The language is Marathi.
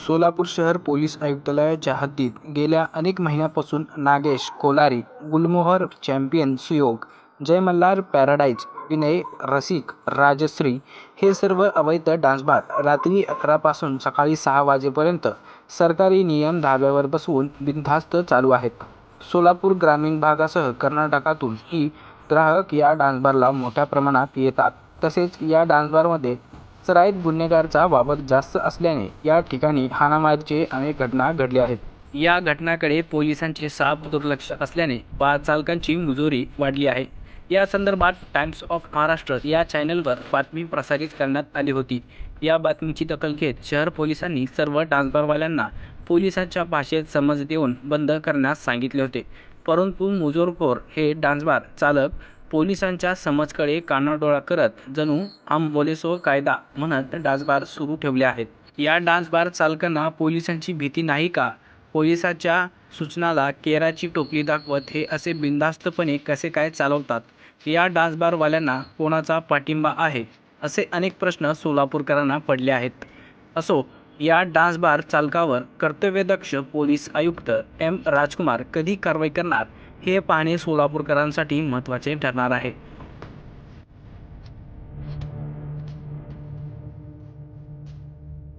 सोलापूर शहर पोलीस आयुक्तालयाच्या हद्दीत गेल्या अनेक महिन्यांपासून नागेश कोलारी, गुलमोहर चॅम्पियन सुयोग, जय मल्हार पॅराडाईज, विनय रसिक, राजश्री हे सर्व अवैध डान्स बार रात्री 11 पासून सकाळी 6 वाजेपर्यंत सरकारी नियम धाब्यावर बसवून बिनधास्त चालू आहेत. सोलापूर ग्रामीण भागासह कर्नाटकातून ही ग्राहक या डान्स बारला मोठ्या प्रमाणात येतात. तसेच या डान्स बारमध्ये सराईत गुन्हेगारांचा वावर जास्त असल्याने या ठिकाणी हाणामारीचे अनेक घटना घडल्या आहेत. या घटनांकडे पोलिसांचे साफ दुर्लक्ष असल्याने बार चालकांची मुजोरी वाढली आहे. या संदर्भात टाइम्स ऑफ महाराष्ट्र या चॅनलवर बातमी प्रसारित करण्यात आली होती. या बातमीची दखल घेत शहर पोलिसांनी सर्व डान्सबारवाल्यांना पोलिसांच्या भाषेत समज देऊन बंद करण्यास सांगितले होते. परंतु मुजोरखोर हे डान्सबार चालक पोलिसांच्या समजकडे कानाडोळा करत जणू हम बोले सो कायदा म्हणत डान्सबार सुरू ठेवले आहेत. या डान्सबार चालकांना पोलिसांची भीती नाही का? पोलिसांच्या सूचनाला केराची टोपली दाखवत हे असे बिनधास्तपणे कसे काय चालवतात? या डान्सबारवाल्यांना कोणाचा पाठिंबा आहे? असे अनेक प्रश्न सोलापूरकरांना पडले आहेत. असो, या डान्सबार चालकावर कर्तव्यदक्ष पोलीस आयुक्त एम. राजकुमार कधी कारवाई करणार हे पाहणे सोलापूरकरांसाठी महत्त्वाचे ठरणार आहे.